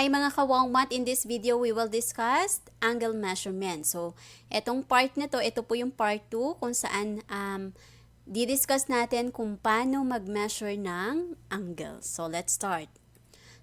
Hi mga kawangmat, in this video we will discuss angle measurement. So, etong part na to, ito po yung part 2 kung saan didiscuss natin kung paano mag-measure ng angle. So, let's start.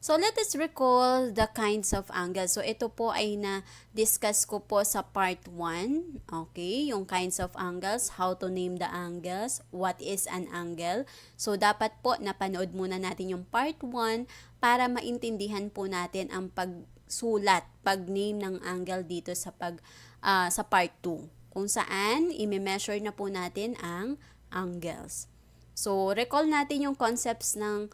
So, let us recall the kinds of angles. So, ito po ay na-discuss ko po sa part 1. Okay, yung kinds of angles, how to name the angles, what is an angle. So, dapat po napanood muna natin yung part 1 para maintindihan po natin ang pagsulat, pag-name ng angle dito sa sa part 2. Kung saan, i-measure na po natin ang angles. So, recall natin yung concepts ng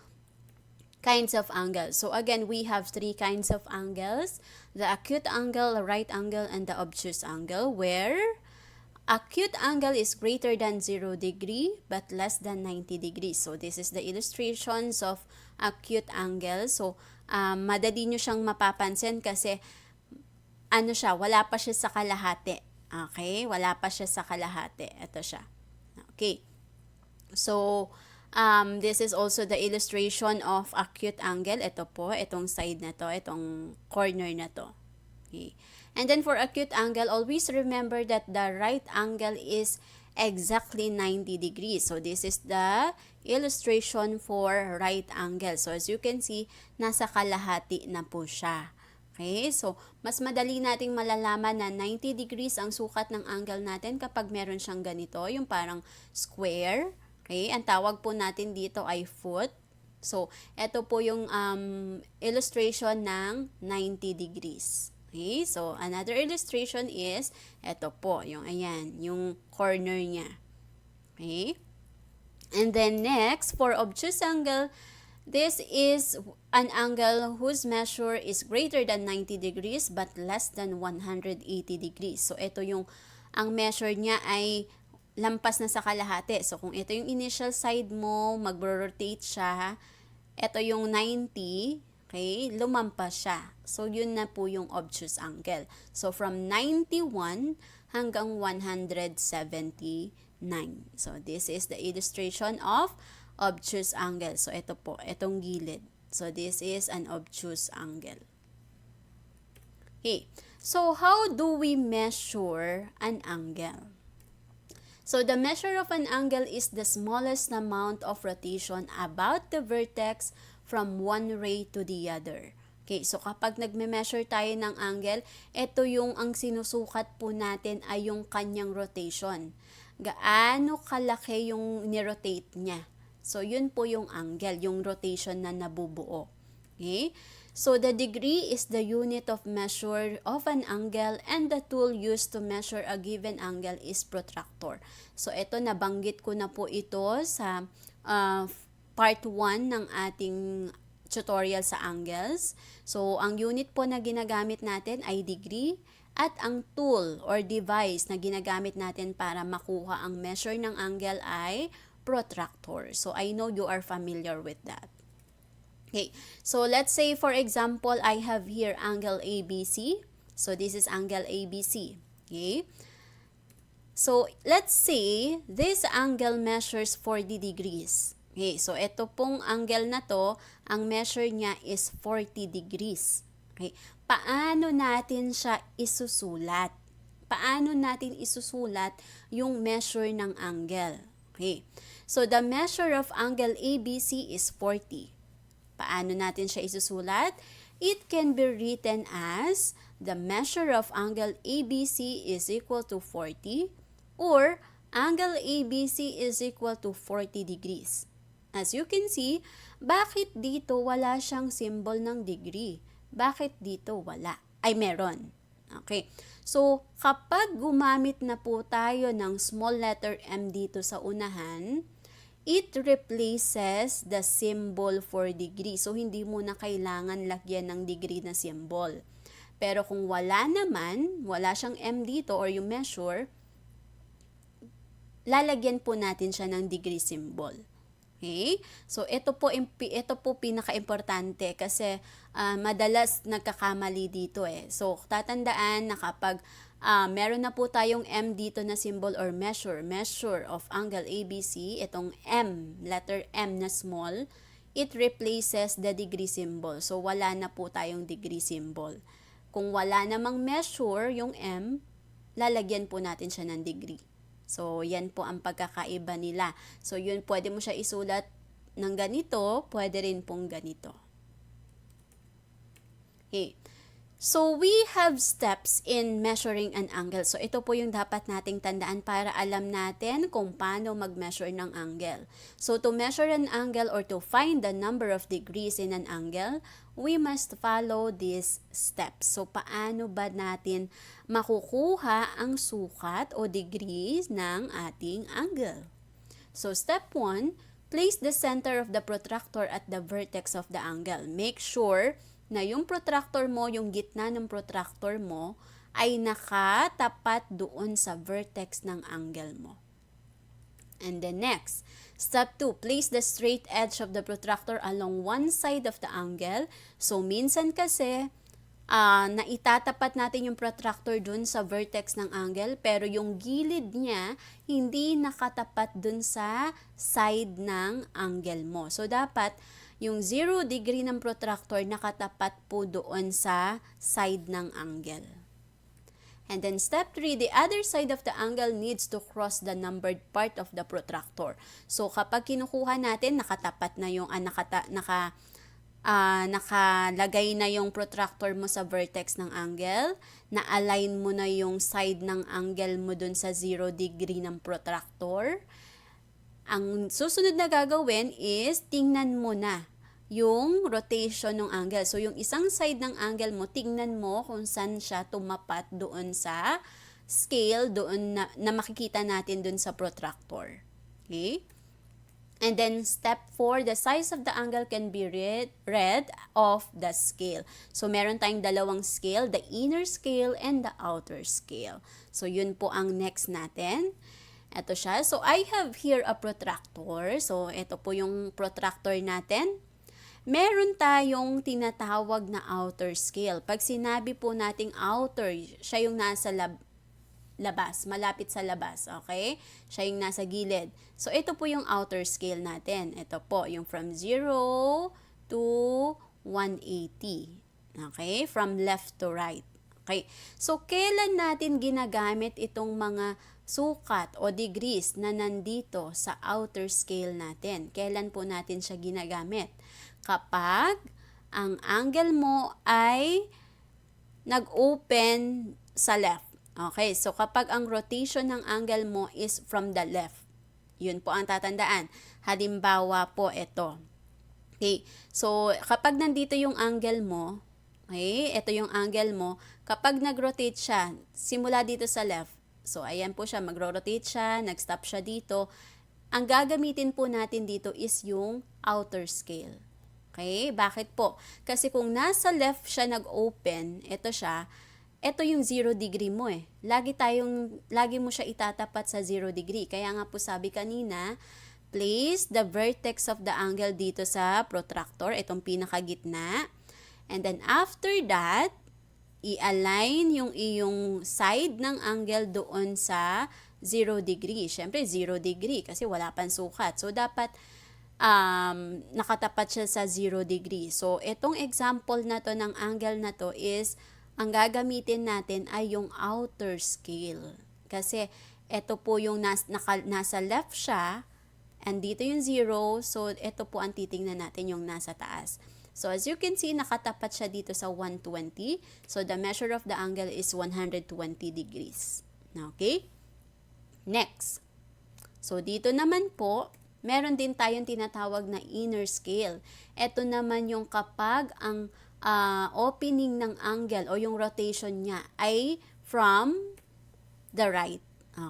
kinds of angles. So again, we have 3 kinds of angles: the acute angle, the right angle, and the obtuse angle, where acute angle is greater than 0 degree but less than 90 degrees. So this is the illustrations of acute angle. So madali nyo siyang mapapansin kasi ano siya, wala pa siya sa kalahati. Okay? Wala pa siya sa kalahati. Ito siya. Okay. So, this is also the illustration of acute angle. Ito po, itong side na to, itong corner na to. Okay. And then for acute angle, always remember that the right angle is exactly 90 degrees. So, this is the illustration for right angle. So, as you can see, nasa kalahati na po siya. Okay, so mas madali nating malalaman na 90 degrees ang sukat ng angle natin kapag meron siyang ganito, yung parang square. Okay, ang tawag po natin dito ay foot. So, ito po yung illustration ng 90 degrees. Okay, so another illustration is, ito po, yung ayan, yung corner niya. Okay, and then next, for obtuse angle, this is an angle whose measure is greater than 90 degrees but less than 180 degrees. So, ito yung, ang measure niya ay lampas na sa kalahati. So, kung ito yung initial side mo, mag-rotate siya. Ito yung 90, okay, lumampas siya. So, yun na po yung obtuse angle. So, from 91 hanggang 179. So, this is the illustration of obtuse angle. So, ito po, itong gilid. So, this is an obtuse angle. Okay. So, how do we measure an angle? So, the measure of an angle is the smallest amount of rotation about the vertex from one ray to the other. Okay, so kapag nagme-measure tayo ng angle, ito yung ang sinusukat po natin ay yung kanyang rotation. Gaano kalaki yung ni-rotate niya. So, yun po yung angle, yung rotation na nabubuo. Okay? So, the degree is the unit of measure of an angle and the tool used to measure a given angle is protractor. So, ito nabanggit ko na po ito sa part 1 ng ating tutorial sa angles. So, ang unit po na ginagamit natin ay degree at ang tool or device na ginagamit natin para makuha ang measure ng angle ay protractor. So, I know you are familiar with that. Okay, so let's say for example, I have here angle ABC. So this is angle ABC. Okay, so let's say this angle measures 40 degrees. Okay, so ito pong angle na to, ang measure niya is 40 degrees. Okay, paano natin siya isusulat? Paano natin isusulat yung measure ng angle? Okay, so the measure of angle ABC is 40. Paano natin siya isusulat? It can be written as the measure of angle ABC is equal to 40 or angle ABC is equal to 40 degrees. As you can see, bakit dito wala siyang symbol ng degree? Bakit dito wala? Ay, meron. Okay. So, kapag gumamit na po tayo ng small letter m dito sa unahan, it replaces the symbol for degree. So, hindi mo na kailangan lagyan ng degree na symbol. Pero kung wala naman, wala siyang m dito or yung measure, lalagyan po natin siya ng degree symbol. Okay? So, ito po pinaka-importante kasi madalas nagkakamali dito eh. So, tatandaan na kapag meron na po tayong M dito na symbol or measure of angle ABC, itong M, letter M na small, it replaces the degree symbol. So, wala na po tayong degree symbol. Kung wala namang measure, yung M, lalagyan po natin siya ng degree. So, yan po ang pagkakaiba nila. So, yun, pwede mo siya isulat ng ganito, pwede rin pong ganito. Okay. So, we have steps in measuring an angle. So, ito po yung dapat nating tandaan para alam natin kung paano mag-measure ng angle. So, to measure an angle or to find the number of degrees in an angle, we must follow these steps. So, paano ba natin makukuha ang sukat o degrees ng ating angle? So, step 1, place the center of the protractor at the vertex of the angle. Make sure na yung protractor mo, yung gitna ng protractor mo, ay nakatapat doon sa vertex ng angle mo. And then next, step 2, place the straight edge of the protractor along one side of the angle. So, minsan kasi, na itatapat natin yung protractor dun sa vertex ng angle, pero yung gilid niya, hindi nakatapat dun sa side ng angle mo. So, dapat, yung 0 degree ng protractor nakatapat po doon sa side ng angle. And then step 3, the other side of the angle needs to cross the numbered part of the protractor. So kapag kinukuha natin, nakatapat na yung nakalagay na yung protractor mo sa vertex ng angle, na-align mo na yung side ng angle mo doon sa 0 degree ng protractor. Ang susunod na gagawin is tingnan mo na yung rotation ng angle. So, yung isang side ng angle mo, tingnan mo kung saan siya tumapat doon sa scale, doon na makikita natin doon sa protractor. Okay? And then, step 4, the size of the angle can be read off the scale. So, meron tayong dalawang scale, the inner scale and the outer scale. So, yun po ang next natin. Ito siya. So, I have here a protractor. So, ito po yung protractor natin. Meron tayong tinatawag na outer scale. Pag sinabi po nating outer, siya yung nasa labas, malapit sa labas, okay? Siya yung nasa gilid. So, ito po yung outer scale natin. Ito po, yung from 0 to 180. Okay? From left to right. Okay? So, kailan natin ginagamit itong mga sukat o degrees na nandito sa outer scale natin? Kailan po natin siya ginagamit? Kapag ang angle mo ay nag-open sa left. Okay, so kapag ang rotation ng angle mo is from the left, yun po ang tatandaan. Halimbawa po ito. Okay, so kapag nandito yung angle mo, okay, ito yung angle mo, kapag nag-rotate siya, simula dito sa left, so ayan po siya, mag-rotate siya, nag-stop siya dito, ang gagamitin po natin dito is yung outer scale. Okay, bakit po? Kasi kung nasa left siya nag-open, ito siya, ito yung 0 degree mo eh. Lagi mo siya itatapat sa 0 degree. Kaya nga po sabi kanina, place the vertex of the angle dito sa protractor, itong pinakagitna. And then after that, i-align yung iyong side ng angle doon sa 0 degree. Siyempre 0 degree kasi wala pang sukat. So dapat nakatapat siya sa 0 degree. So itong example na to ng angle na to is ang gagamitin natin ay yung outer scale. Kasi ito po yung nasa left siya, and dito yung 0, so ito po ang titingnan natin yung nasa taas. So as you can see, nakatapat siya dito sa 120. So the measure of the angle is 120 degrees. Okay? Next. So dito naman po, meron din tayong tinatawag na inner scale. Ito naman yung kapag ang opening ng angle o yung rotation niya ay from the right.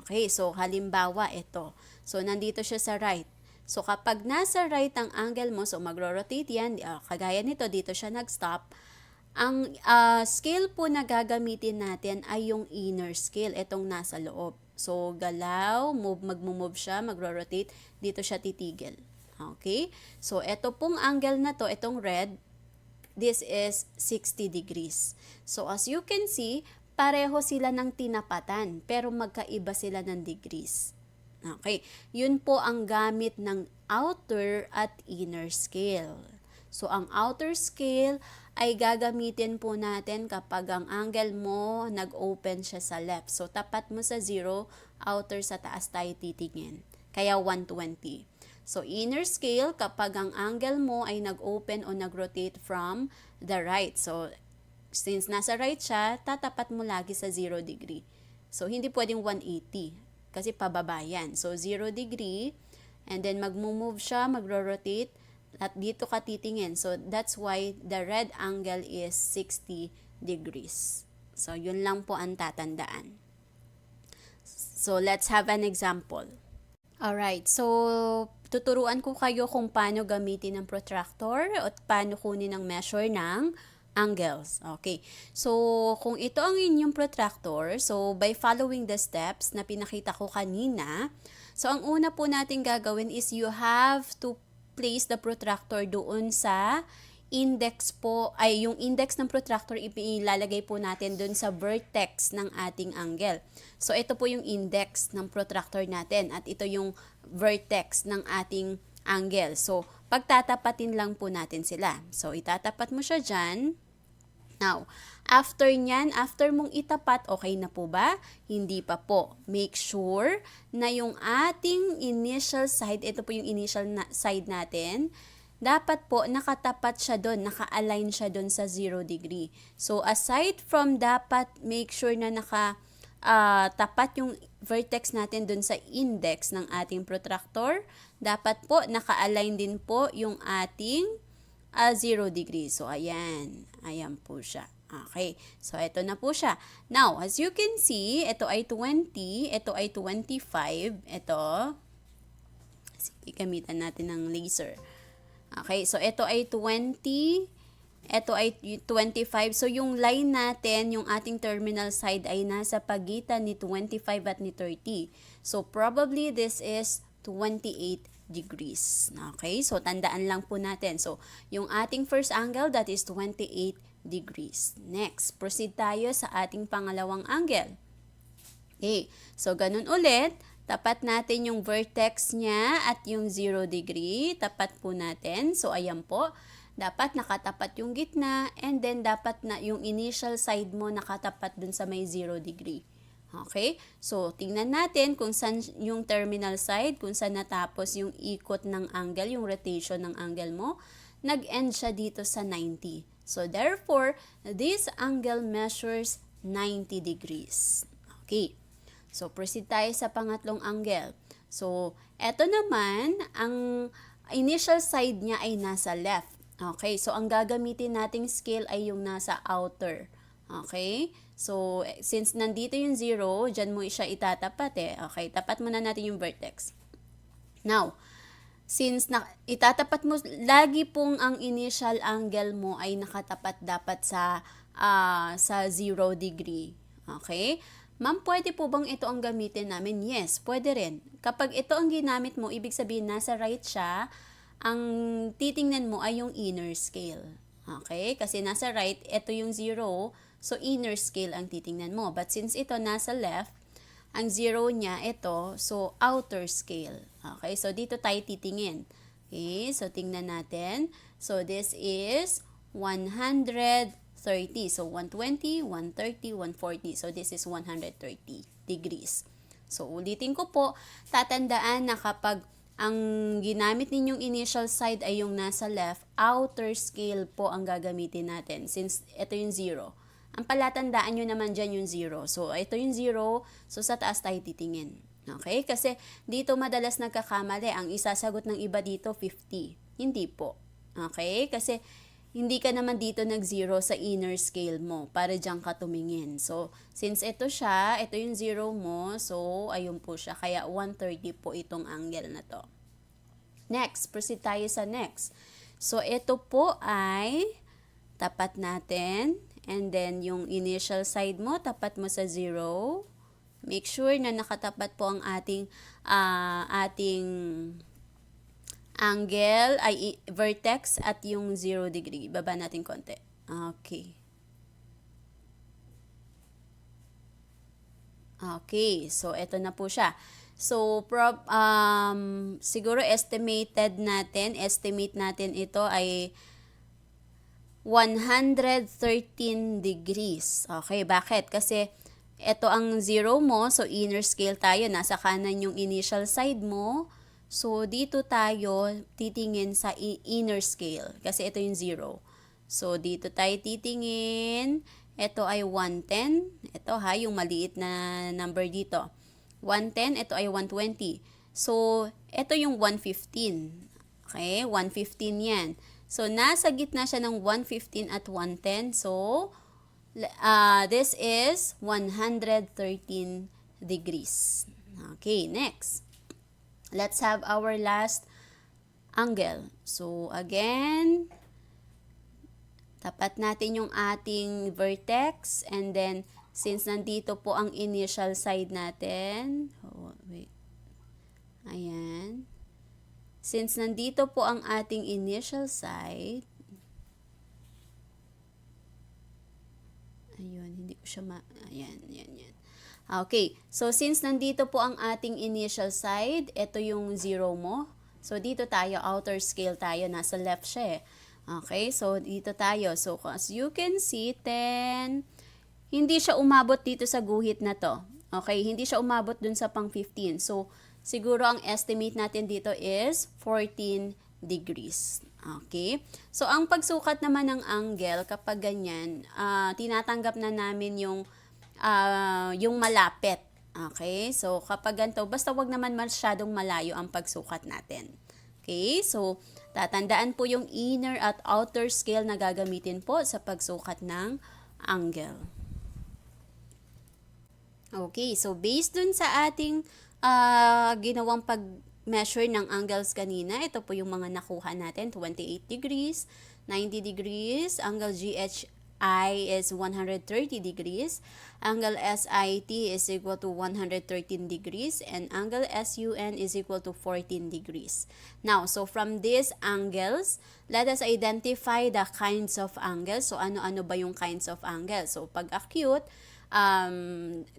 Okay, so halimbawa ito. So nandito siya sa right. So kapag nasa right ang angle mo, so magro-rotate yan, kagaya nito, dito siya nag-stop. Ang scale po na gagamitin natin ay yung inner scale, itong nasa loob. So galaw, mag-move siya, magro-rotate, dito siya titigil. Okay? So ito pong angle na to, itong red, this is 60 degrees. So as you can see, pareho sila ng tinapatan, pero magkaiba sila ng degrees. Okay, yun po ang gamit ng outer at inner scale. So, ang outer scale ay gagamitin po natin kapag ang angle mo nag-open siya sa left. So, tapat mo sa 0, outer sa taas tayo titingin. Kaya 120. So, inner scale kapag ang angle mo ay nag-open o nag-rotate from the right. So, since nasa right siya, tatapat mo lagi sa 0 degree. So, hindi pwedeng 180 kasi pababa yan. So, 0 degree, and then magmo-move siya, magro-rotate, at dito ka titingin. So, that's why the red angle is 60 degrees. So, yun lang po ang tatandaan. So, let's have an example. Alright, so tuturuan ko kayo kung paano gamitin ang protractor at paano kunin ang measure ng angles. Okay, so kung ito ang inyong protractor, so by following the steps na pinakita ko kanina, so ang una po natin gagawin is you have to place the protractor doon sa index po, ay yung index ng protractor ilalagay po natin doon sa vertex ng ating angle. So ito po yung index ng protractor natin at ito yung vertex ng ating angle. So pagtatapatin lang po natin sila. So itatapat mo siya dyan. Now, after nyan, after mong itapat, okay na po ba? Hindi pa po. Make sure na yung ating initial side, ito po yung initial side natin, dapat po nakatapat siya doon, naka-align siya doon sa 0 degree. So, aside from dapat make sure na tapat yung vertex natin doon sa index ng ating protractor, dapat po naka-align din po yung ating 0 degree. So, ayan. Ayan po siya. Okay. So, ito na po siya. Now, as you can see, ito ay 20, ito ay 25, ito. Sige, gamitan natin ng laser. Okay, so ito ay 20, ito ay 25. So yung line natin, yung ating terminal side ay nasa pagitan ni 25 at ni 30. So probably this is 28 degrees. Okay, so tandaan lang po natin. So yung ating first angle, that is 28 degrees. Next, proceed tayo sa ating pangalawang angle. Okay, so ganun ulit. Tapat natin yung vertex niya at yung 0 degree. Tapat po natin. So, ayan po. Dapat nakatapat yung gitna and then dapat na yung initial side mo nakatapat dun sa may 0 degree. Okay? So, tingnan natin kung saan yung terminal side, kung saan natapos yung ikot ng angle, yung rotation ng angle mo. Nag-end siya dito sa 90. So, therefore, this angle measures 90 degrees. Okay. So, proceed tayo sa pangatlong angle. So, eto naman, ang initial side niya ay nasa left. Okay, so ang gagamitin nating scale ay yung nasa outer. Okay, so since nandito yung 0, dyan mo siya itatapat eh. Okay, tapat muna natin yung vertex. Now, since itatapat mo, lagi pong ang initial angle mo ay nakatapat dapat sa 0 degree. Okay, ma'am, pwede po bang ito ang gamitin namin? Yes, pwede rin. Kapag ito ang ginamit mo, ibig sabihin nasa right siya, ang titingnan mo ay yung inner scale. Okay? Kasi nasa right, ito yung 0, so inner scale ang titingnan mo. But since ito nasa left, ang 0 niya, ito, so outer scale. Okay? So dito tayo titingin. Okay? So tingnan natin. So this is 130. So, 120, 130, 140. So, this is 130 degrees. So, ulitin ko po, tatandaan na kapag ang ginamit ninyong initial side ay yung nasa left, outer scale po ang gagamitin natin since ito yung 0. Ang palatandaan nyo naman dyan yung 0. So, ito yung 0. So, sa taas tayo titingin. Okay? Kasi dito madalas nagkakamali. Ang isasagot ng iba dito, 50. Hindi po. Okay? Kasi hindi ka naman dito nag-0 sa inner scale mo para dyan ka tumingin. So, since ito siya, ito yung 0 mo, so, ayun po siya. Kaya 130 po itong angle na to. Next, proceed tayo sa next. So, ito po ay tapat natin. And then, yung initial side mo, tapat mo sa 0. Make sure na nakatapat po ang ating angle ay vertex at yung 0 degree. Baba natin konti. Okay. Okay, so ito na po siya. So, siguro estimate natin ito ay 113 degrees. Okay, bakit? Kasi ito ang zero mo, so inner scale tayo, nasa kanan yung initial side mo. So, dito tayo titingin sa inner scale kasi ito yung zero. So, dito tayo titingin. Ito ay 110. Ito ha, yung maliit na number dito. 110, ito ay 120. So, ito yung 115. Okay, 115 yan. So, nasa gitna siya ng 115 at 110. So, this is 113 degrees. Okay, next. Let's have our last angle. So, again, tapat natin yung ating vertex. And then, since nandito po ang initial side natin. Oh, wait. Ayan. Since nandito po ang ating initial side. Ayun, hindi ko siya ayan, yan. Okay, so since nandito po ang ating initial side, ito yung zero mo. So dito tayo, outer scale tayo, nasa left siya eh. Okay, so dito tayo. So as you can see, 10, hindi siya umabot dito sa guhit na to. Okay, hindi siya umabot dun sa pang 15. So siguro ang estimate natin dito is 14 degrees. Okay? So, ang pagsukat naman ng angle, kapag ganyan, tinatanggap na namin yung malapit. Okay? So, kapag ganito, basta wag naman masyadong malayo ang pagsukat natin. Okay? So, tatandaan po yung inner at outer scale na gagamitin po sa pagsukat ng angle. Okay, so based dun sa ating ginawang pag-measure ng angles kanina, ito po yung mga nakuha natin, 28 degrees, 90 degrees, angle GHI is 130 degrees, angle SIT is equal to 113 degrees, and angle SUN is equal to 14 degrees. Now, so from these angles, let us identify the kinds of angles. So, ano-ano ba yung kinds of angles? So, pag acute,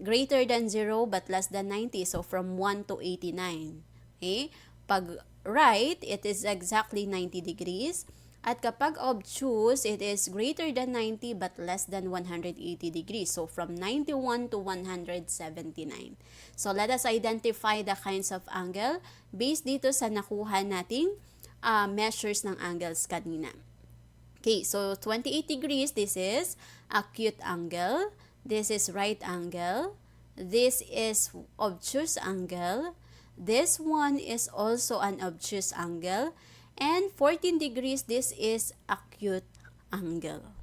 greater than 0 but less than 90. So, from 1 to 89. Okay? Pag right, it is exactly 90 degrees. At kapag obtuse, it is greater than 90 but less than 180 degrees. So, from 91 to 179. So, let us identify the kinds of angle based dito sa nakuha nating measures ng angles kanina. Okay, so 28 degrees, this is acute angle. This is right angle. This is obtuse angle. This one is also an obtuse angle. And 14 degrees, this is acute angle.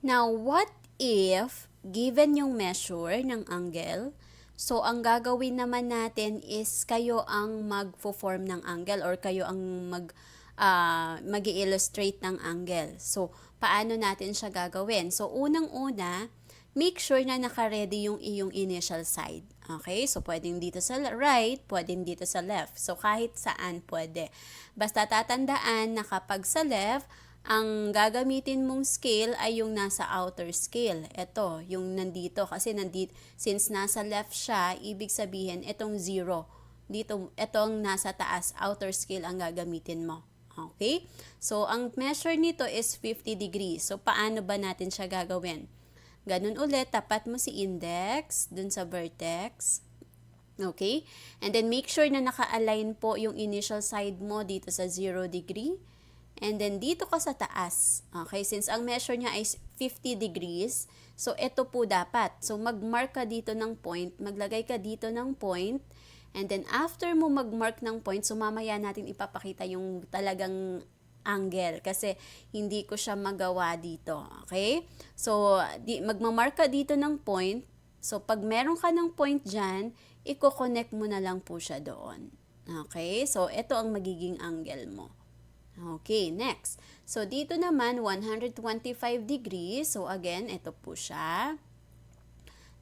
Now, what if given yung measure ng angle, so ang gagawin naman natin is kayo ang mag-form ng angle or kayo ang mag-illustrate ng angle. So, paano natin siya gagawin? So, unang-una, make sure na naka-ready yung iyong initial side. Okay? So, pwedeng dito sa right, pwedeng dito sa left. So, kahit saan pwede. Basta tatandaan na kapag sa left, ang gagamitin mong scale ay yung nasa outer scale. Ito, yung nandito. Kasi since nasa left siya, ibig sabihin, itong 0. Dito, itong nasa taas, outer scale ang gagamitin mo. Okay? So, ang measure nito is 50 degrees. So, paano ba natin siya gagawin? Ganun ulit, tapat mo si index dun sa vertex. Okay? And then, make sure na naka-align po yung initial side mo dito sa 0 degree. And then, dito ka sa taas. Okay? Since ang measure niya is 50 degrees, so, ito po dapat. So, mag-mark ka dito ng point. Maglagay ka dito ng point. And then, after mo mag-mark ng point, so mamaya natin ipapakita yung talagang angle kasi hindi ko siya magawa dito. Okay? So, magmamark ka dito ng point. So, pag meron ka ng point dyan, i-connect mo na lang po siya doon. Okay? So, ito ang magiging angle mo. Okay, next. So, dito naman, 125 degrees. So, again, ito po siya.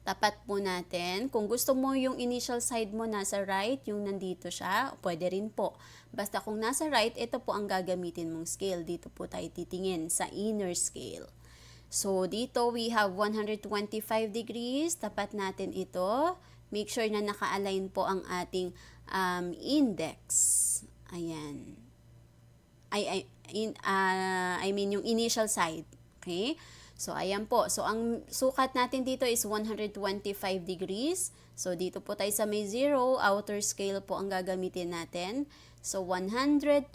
Tapat po natin. Kung gusto mo yung initial side mo nasa right, yung nandito siya, pwede rin po. Basta kung nasa right, ito po ang gagamitin mong scale. Dito po tayo titingin sa inner scale. So, dito we have 125 degrees. Tapat natin ito. Make sure na naka-align po ang ating index. Ayan. I mean yung initial side. Okay? So, ayan po. So, ang sukat natin dito is 125 degrees. So, dito po tayo sa may 0. Outer scale po ang gagamitin natin. So, 125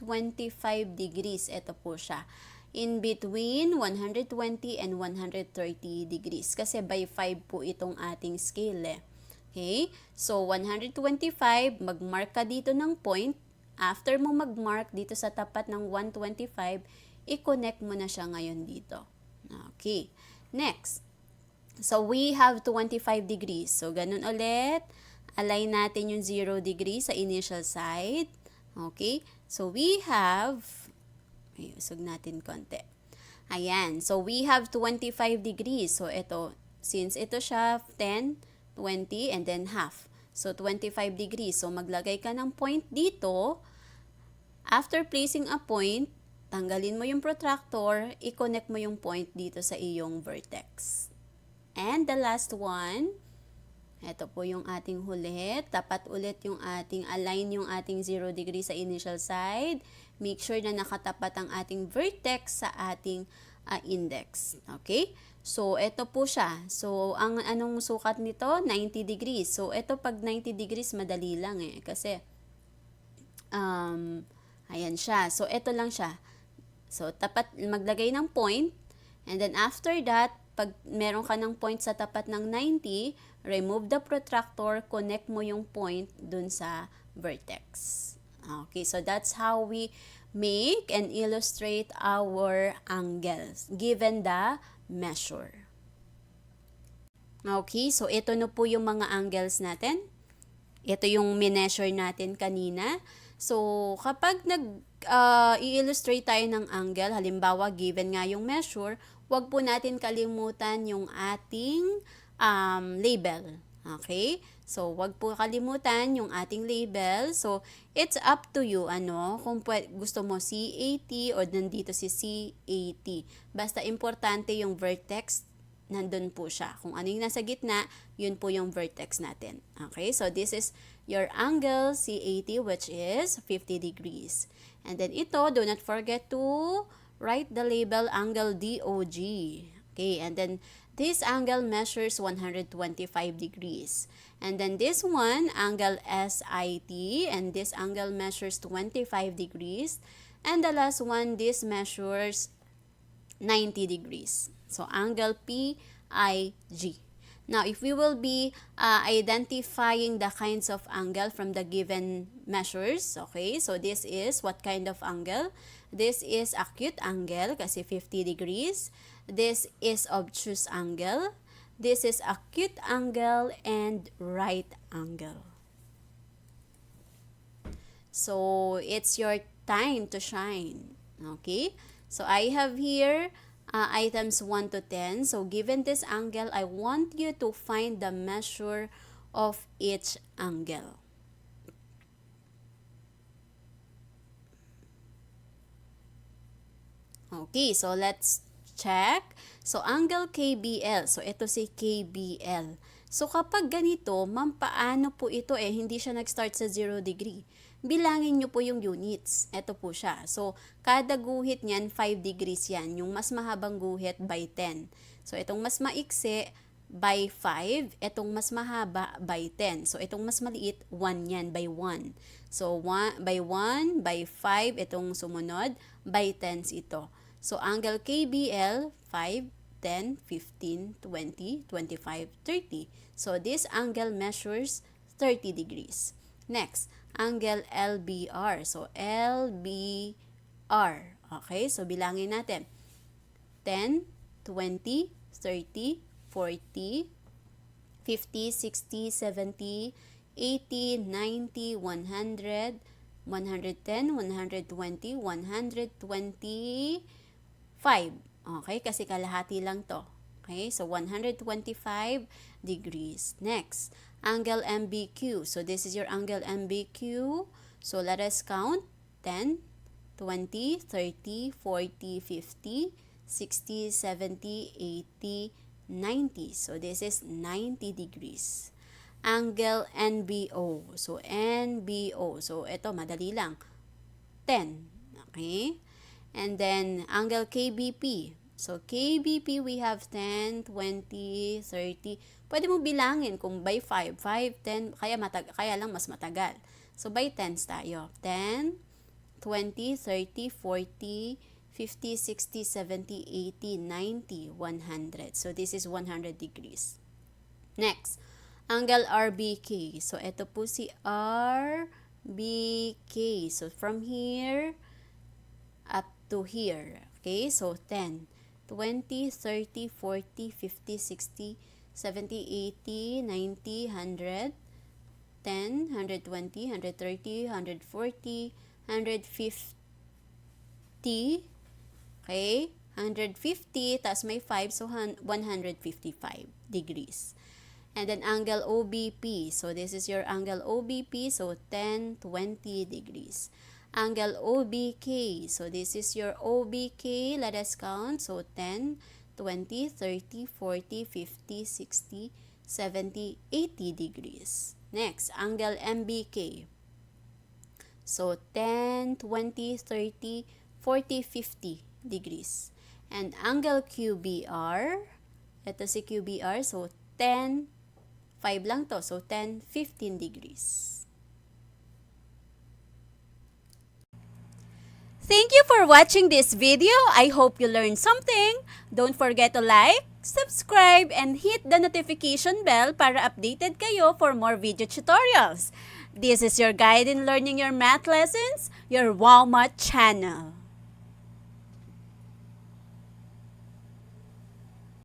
degrees. Ito po siya. In between 120 and 130 degrees. Kasi by 5 po itong ating scale eh. Okay? So, 125, mag-mark ka dito ng point. After mo mag-mark dito sa tapat ng 125, i-connect mo na siya ngayon dito. Okay. Next. So, we have 25 degrees. So, ganun ulit. Align natin yung 0 degrees sa initial side. Okay. So, we have, usog natin konti. Ayan. So, we have 25 degrees. So, ito, since ito siya 10, 20, and then half. So, 25 degrees. So, maglagay ka ng point dito. After placing a point, tanggalin mo yung protractor, i-connect mo yung point dito sa iyong vertex. And the last one, ito po yung ating huli. Tapat ulit yung ating, align yung ating 0 degree sa initial side. Make sure na nakatapat ang ating vertex sa ating index. Okay? So, ito po siya. So, ang anong sukat nito? 90 degrees. So, ito pag 90 degrees, madali lang eh. Kasi, ayan siya. So, ito lang siya. So, tapat, maglagay ng point. And then, after that, pag meron ka ng point sa tapat ng 90, remove the protractor, connect mo yung point dun sa vertex. Okay, so that's how we make and illustrate our angles given the measure. Okay, so ito na po yung mga angles natin. Ito yung mineasure natin kanina. So, kapag i-illustrate tayo ng angle, halimbawa given nga yung measure, wag po natin kalimutan yung ating label. Okay? So, wag po kalimutan yung ating label. So, it's up to you, kung gusto mo C80 o nandito si C80. Basta importante yung vertex, nandun po siya. Kung ano yung nasa gitna, yun po yung vertex natin. Okay? So, this is your angle C80, which is 50 degrees. And then ito, do not forget to write the label angle DOG. Okay? And then, this angle measures 125 degrees. And then this one, angle SIT, and this angle measures 25 degrees. And the last one, this measures 90 degrees. So, angle PIG. Now, if we will be identifying the kinds of angle from the given measures, okay, so this is what kind of angle? This is acute angle kasi 50 degrees. This is obtuse angle. This is acute angle and right angle. So, it's your time to shine. Okay? So, I have here items 1 to 10. So, given this angle, I want you to find the measure of each angle. Okay, so let's check. So, angle KBL. So, ito si KBL. So, kapag ganito, ma'am, paano po ito hindi siya nag-start sa 0 degree? Bilangin nyo po yung units. Ito po siya. So, kada guhit niyan, 5 degrees yan. Yung mas mahabang guhit by 10. So, itong mas maiksi, by 5. Itong mas mahaba, by 10. So, itong mas maliit, 1 yan, by 1. So, by 1, by 5, itong sumunod, by 10 ito. So, angle KBL, 5, 10, 15, 20, 25, 30. So, this angle measures 30 degrees. Next, angle LBR. So, LBR. Okay, so bilangin natin. 10, 20, 30, 40, 50, 60, 70, 80, 90, 100, 110, 120, 125. Okay, kasi kalahati lang to. Okay, so 125 degrees. Next, angle MBQ. So this is your angle MBQ. So let us count 10, 20, 30, 40, 50, 60, 70, 80, 90. So this is 90 degrees. Angle NBO. So NBO. So ito, madali lang. 10. Okay? And then angle KBP. So KBP, we have 10, 20, 30. Pwede mo bilangin kung by 5, 5, 10, kaya lang mas matagal. So by 10s tayo. 10, 20, 30, 40, 50, 60, 70, 80, 90, 100. So this is 100 degrees. Next, angle RBK. So ito po si RBK. So from here up to here. Okay, so 10, 20, 30, 40, 50, 60, 70, 80, 90, 100, 10, 120, 130, 140, 150, okay, 150, tas may 5, so 155 degrees. And then angle OBP, so this is your angle OBP, so 10, 20 degrees. Angle OBK, so this is your OBK, let us count, so 10, 20, 30, 40, 50, 60, 70, 80 degrees. Next, angle MBK, so 10, 20, 30, 40, 50 degrees. And angle QBR, ito si QBR, so 10, 5 lang to, so 10, 15 degrees. Thank you for watching this video. I hope you learned something. Don't forget to like, subscribe, and hit the notification bell para updated kayo for more video tutorials. This is your guide in learning your math lessons, your Wow Math channel.